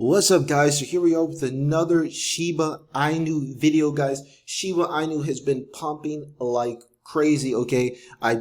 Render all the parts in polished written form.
What's up, guys? So here we are with another Shiba Inu video, guys. Shiba Inu has been pumping like crazy. Okay, I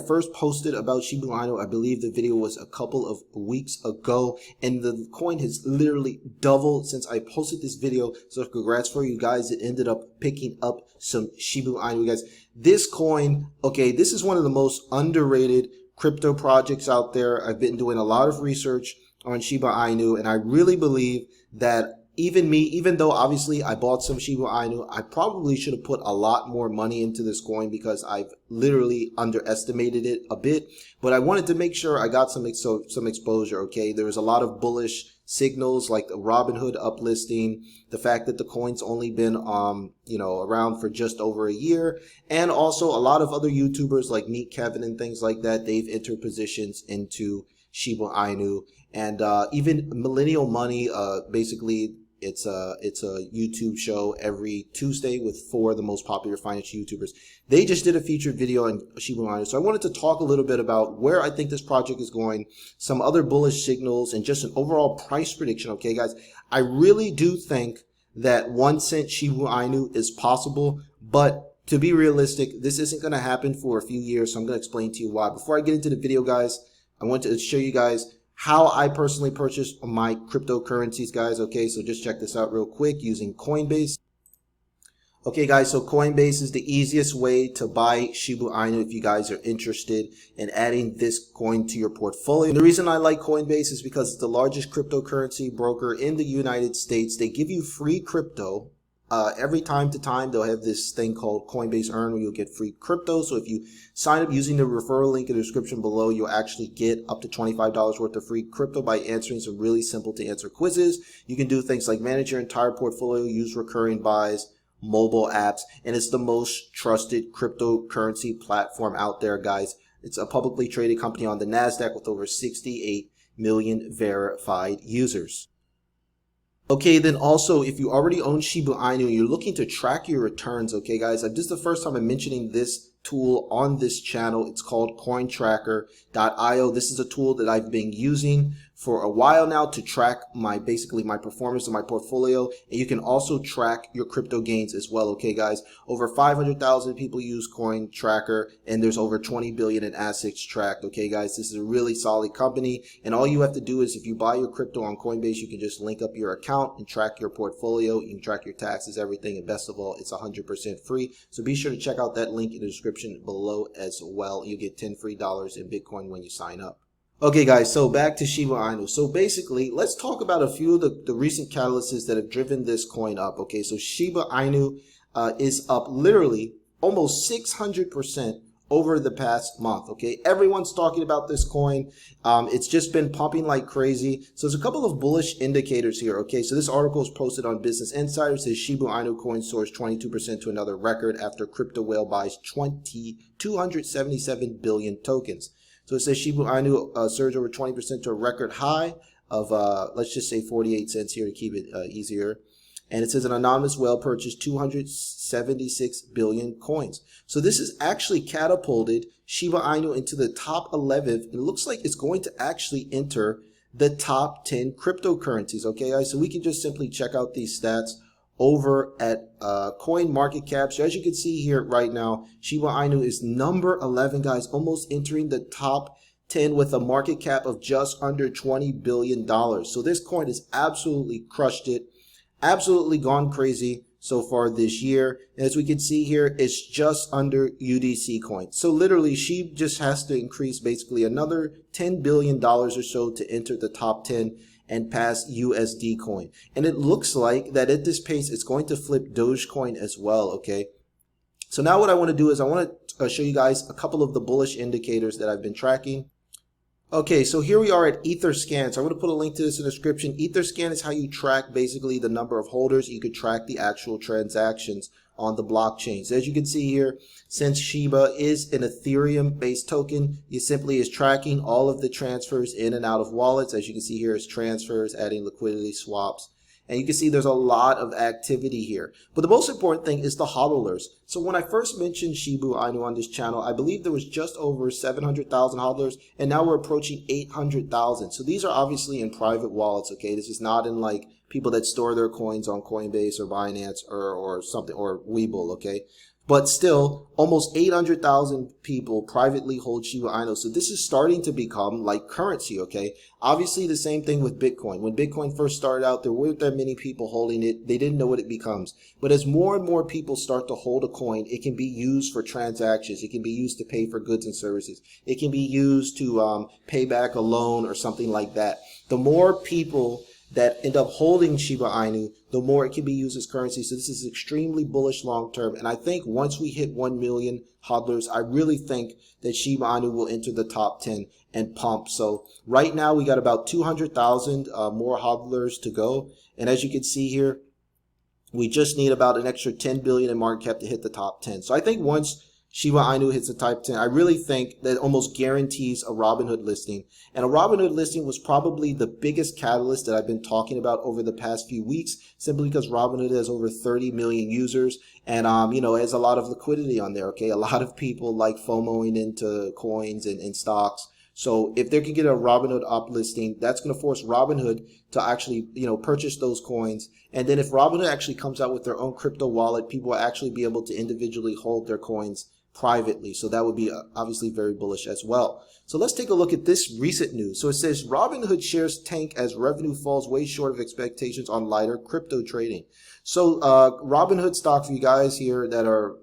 first posted about Shiba Inu. I believe the video was a couple of weeks ago, and the coin has literally doubled since I posted this video. So congrats for you guys. It ended up picking up some Shiba Inu, guys. This coin, okay, this is one of the most underrated crypto projects out there. I've been doing a lot of research on Shiba Inu, and I really believe that even though obviously I bought some Shiba Inu, I probably should have put a lot more money into this coin because I've literally underestimated it a bit. But I wanted to make sure I got some exposure. Okay, there was a lot of bullish signals like the Robinhood uplisting, the fact that the coin's only been around for just over a year, and also a lot of other YouTubers like Meet Kevin and things like that. They've entered positions into Shiba Inu, and even Millennial Money, basically it's a YouTube show every Tuesday with 4 of the most popular financial YouTubers. They just did a featured video on Shiba Inu, so I wanted to talk a little bit about where I think this project is going, some other bullish signals, and just an overall price prediction. Okay, guys, I really do think that 1 cent Shiba Inu is possible, but to be realistic, this isn't going to happen for a few years, so I'm going to explain to you why. Before I get into the video, guys, I want to show you guys how I personally purchased my cryptocurrencies, guys. Okay, so just check this out real quick using Coinbase. Okay, guys, so Coinbase is the easiest way to buy Shiba Inu if you guys are interested in adding this coin to your portfolio. And the reason I like Coinbase is because it's the largest cryptocurrency broker in the United States. They give you free crypto. Every time to time, they'll have this thing called Coinbase Earn where you'll get free crypto. So if you sign up using the referral link in the description below, you'll actually get up to $25 worth of free crypto by answering some really simple to answer quizzes. You can do things like manage your entire portfolio, use recurring buys, mobile apps, and it's the most trusted cryptocurrency platform out there, guys. It's a publicly traded company on the NASDAQ with over 68 million verified users. Okay, then also, if you already own Shiba Inu and you're looking to track your returns, okay, guys, this is the first time I'm mentioning this tool on this channel. It's called cointracker.io. This is a tool that I've been using for a while now to track basically my performance of my portfolio, and you can also track your crypto gains as well. Okay, guys, over 500,000 people use Coin Tracker, and there's over 20 billion in assets tracked. Okay, guys, this is a really solid company, and all you have to do is if you buy your crypto on Coinbase, you can just link up your account and track your portfolio. You can track your taxes, everything, and best of all, it's 100% free. So be sure to check out that link in the description below as well. You get $10 free in Bitcoin when you sign up. Okay, guys, so back to Shiba Inu. So basically, let's talk about a few of the recent catalysts that have driven this coin up. Okay, so Shiba Inu is up literally almost 600% over the past month. Okay, everyone's talking about this coin. It's just been pumping like crazy. So there's a couple of bullish indicators here. Okay, so this article is posted on Business Insider. It says Shiba Inu coin soars 22% to another record after crypto whale buys 277 billion tokens. So it says Shiba Inu surged over 20% to a record high of, let's just say 48 cents here to keep it easier. And it says an anonymous whale purchased 276 billion coins. So this has actually catapulted Shiba Inu into the top 11. It looks like it's going to actually enter the top 10 cryptocurrencies. Okay, guys, so we can just simply check out these stats over at coin market cap. So as you can see here right now, Shiba Inu is number 11, guys, almost entering the top 10 with a market cap of just under $20 billion. So this coin has absolutely crushed it, absolutely gone crazy so far this year. And as we can see here, it's just under UDC coin. So literally, SHIB just has to increase basically another $10 billion or so to enter the top 10 and pass USD coin. And it looks like that at this pace, it's going to flip Dogecoin as well. Okay, so now what I want to do is I want to show you guys a couple of the bullish indicators that I've been tracking. Okay, so here we are at Etherscan. So I'm going to put a link to this in the description. Etherscan is how you track basically the number of holders. You could track the actual transactions on the blockchain. So as you can see here, since Shiba is an Ethereum based token, it simply is tracking all of the transfers in and out of wallets. As you can see here, it's transfers, adding liquidity swaps, And you can see there's a lot of activity here. But the most important thing is the hodlers. So when I first mentioned Shiba Inu on this channel, I believe there was just over 700,000 hodlers, and now we're approaching 800,000. So these are obviously in private wallets, okay? This is not in like people that store their coins on Coinbase or Binance or something, or Webull, okay? But still, almost 800,000 people privately hold Shiba Inu. So this is starting to become like currency, okay? Obviously, the same thing with Bitcoin. When Bitcoin first started out, there weren't that many people holding it. They didn't know what it becomes. But as more and more people start to hold a coin, it can be used for transactions. It can be used to pay for goods and services. It can be used to pay back a loan or something like that. The more people that end up holding Shiba Inu, the more it can be used as currency. So this is extremely bullish long term. And I think once we hit 1 million hodlers, I really think that Shiba Inu will enter the top 10 and pump. So right now we got about 200,000 more hodlers to go. And as you can see here, we just need about an extra 10 billion in market cap to hit the top 10. So I think once Shiba Inu hits the type 10, I really think that almost guarantees a Robinhood listing. And a Robinhood listing was probably the biggest catalyst that I've been talking about over the past few weeks, simply because Robinhood has over 30 million users and, you know, has a lot of liquidity on there, okay? A lot of people like FOMOing into coins and stocks. So if they can get a Robinhood up listing, that's going to force Robinhood to actually, you know, purchase those coins. And then if Robinhood actually comes out with their own crypto wallet, people will actually be able to individually hold their coins privately. So that would be obviously very bullish as well. So let's take a look at this recent news. So it says Robinhood shares tank as revenue falls way short of expectations on lighter crypto trading. So Robinhood stock, for you guys here that are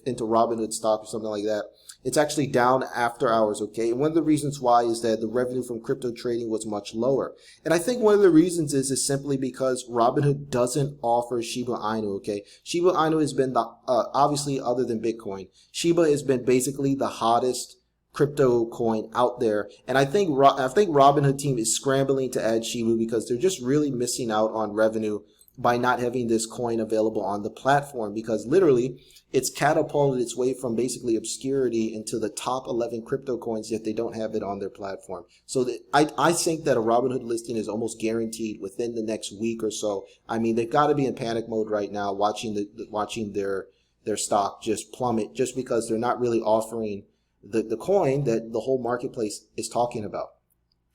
into Robinhood stock or something like that, it's actually down after hours, okay? And one of the reasons why is that the revenue from crypto trading was much lower. And I think one of the reasons is simply because Robinhood doesn't offer Shiba Inu, okay? Shiba Inu has been, the obviously other than Bitcoin, Shiba has been basically the hottest crypto coin out there. And I think Robinhood team is scrambling to add Shiba because they're just really missing out on revenue by not having this coin available on the platform, because literally it's catapulted its way from basically obscurity into the top 11 crypto coins, yet they don't have it on their platform. So I think that a Robinhood listing is almost guaranteed within the next week or so. I mean, they've got to be in panic mode right now, watching their stock just plummet, just because they're not really offering the coin that the whole marketplace is talking about.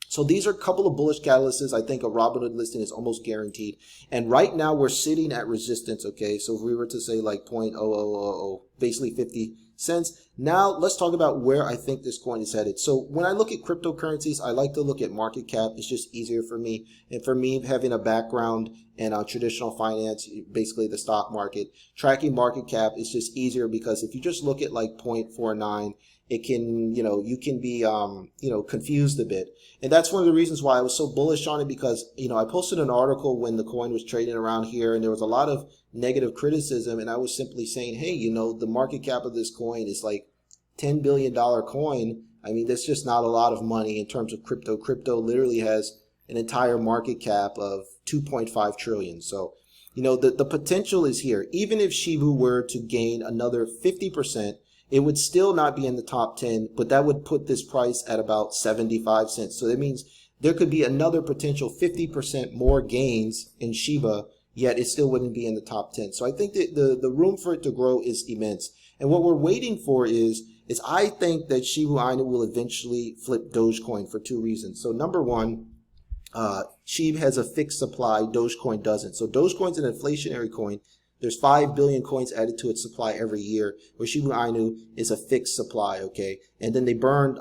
So these are a couple of bullish catalysts. I think a Robinhood listing is almost guaranteed. And right now we're sitting at resistance, okay? So if we were to say like 0.0000, basically 50 cents. Now let's talk about where I think this coin is headed. So when I look at cryptocurrencies, I like to look at market cap. It's just easier for me. And for me, having a background in traditional finance, basically the stock market, tracking market cap is just easier, because if you just look at like 0.49, it can, you can be, confused a bit. And that's one of the reasons why I was so bullish on it, because, I posted an article when the coin was trading around here and there was a lot of negative criticism. And I was simply saying, hey, the market cap of this coin is like $10 billion coin. I mean, that's just not a lot of money in terms of crypto. Crypto literally has an entire market cap of 2.5 trillion. So, the potential is here. Even if Shiba were to gain another 50%, it would still not be in the top 10, but that would put this price at about 75 cents. So that means there could be another potential 50% more gains in Shiba, yet it still wouldn't be in the top 10. So I think that the room for it to grow is immense. And what we're waiting for is I think that Shiba Inu will eventually flip Dogecoin for two reasons. So number one, SHIB has a fixed supply, Dogecoin doesn't. So Dogecoin's an inflationary coin. There's 5 billion coins added to its supply every year, where Shiba Inu is a fixed supply, okay? And then they burned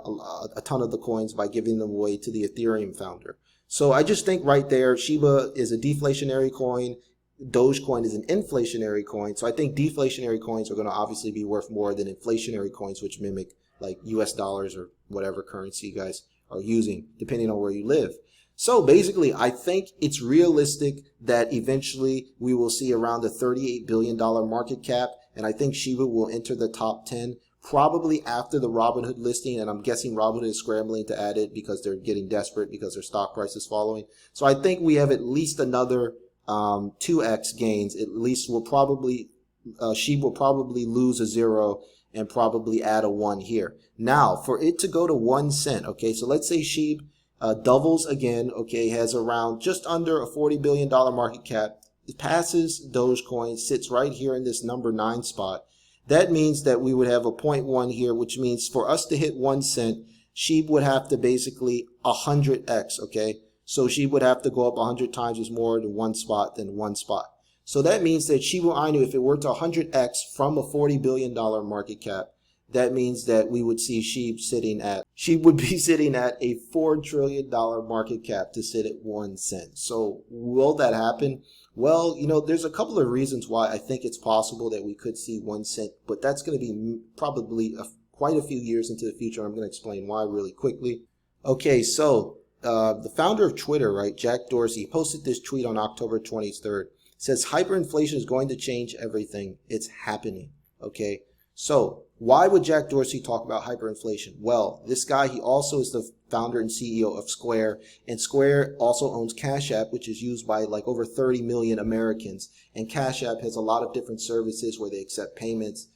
a ton of the coins by giving them away to the Ethereum founder. So I just think right there, Shiba is a deflationary coin. Dogecoin is an inflationary coin. So I think deflationary coins are going to obviously be worth more than inflationary coins, which mimic like US dollars or whatever currency you guys are using, depending on where you live. So basically, I think it's realistic that eventually we will see around the $38 billion market cap. And I think Shiba will enter the top 10 probably after the Robinhood listing. And I'm guessing Robinhood is scrambling to add it because they're getting desperate because their stock price is following. So I think we have at least another 2x gains. At least SHIB will probably lose a 0 and probably add a 1 here. Now, for it to go to 1 cent, okay, so let's say SHIB doubles again, okay, has around just under a $40 billion market cap. It passes Dogecoin, sits right here in this number 9 spot. That means that we would have a 0.1 here, which means for us to hit 1 cent, SHIB would have to basically 100x, okay? So SHIB would have to go up 100 times as more to one spot than one spot. So that means that Shiba Inu, if it were to 100x from a $40 billion market cap, that means that we would see SHIB would be sitting at a $4 trillion market cap to sit at 1 cent. So will that happen? Well, you know, there's a couple of reasons why I think it's possible that we could see 1 cent, but that's going to be probably quite a few years into the future. I'm going to explain why really quickly. Okay, so the founder of Twitter, right, Jack Dorsey, posted this tweet on October 23rd. It says, hyperinflation is going to change everything. It's happening. Okay, so why would Jack Dorsey talk about hyperinflation? Well, this guy, he also is the founder and CEO of Square, and Square also owns Cash App, which is used by like over 30 million Americans. And Cash App has a lot of different services where they accept payments.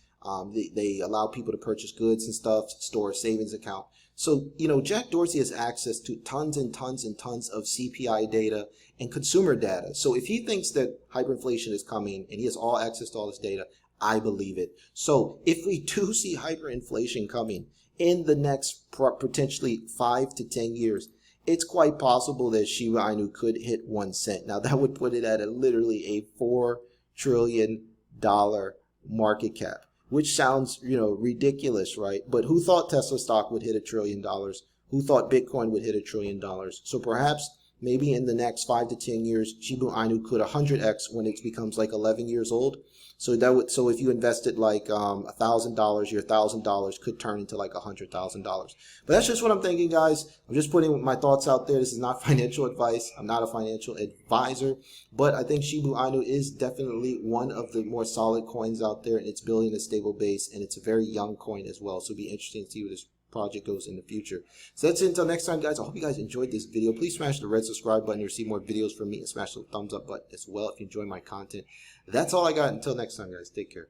They allow people to purchase goods and stuff, store a savings account. So, you know, Jack Dorsey has access to tons and tons and tons of CPI data and consumer data. So if he thinks that hyperinflation is coming and he has all access to all this data, I believe it. So if we do see hyperinflation coming in the next potentially 5 to 10 years, it's quite possible that Shiba Inu could hit 1 cent. Now that would put it at literally a $4 trillion market cap, which sounds, you know, ridiculous, right? But who thought Tesla stock would hit $1 trillion? Who thought Bitcoin would hit $1 trillion? So perhaps maybe in the next 5 to 10 years, Shiba Inu could 100x when it becomes like 11 years old. So if you invested like $1,000, your $1,000 could turn into like $100,000. But that's just what I'm thinking, guys. I'm just putting my thoughts out there. This is not financial advice. I'm not a financial advisor, but I think Shiba Inu is definitely one of the more solid coins out there, and it's building a stable base, and it's a very young coin as well. So it'll be interesting to see where this project goes in the future. So that's it until next time, guys. I hope you guys enjoyed this video. Please smash the red subscribe button to receive more videos from me, and smash the thumbs up button as well if you enjoy my content. That's all I got. Until next time, guys. Take care.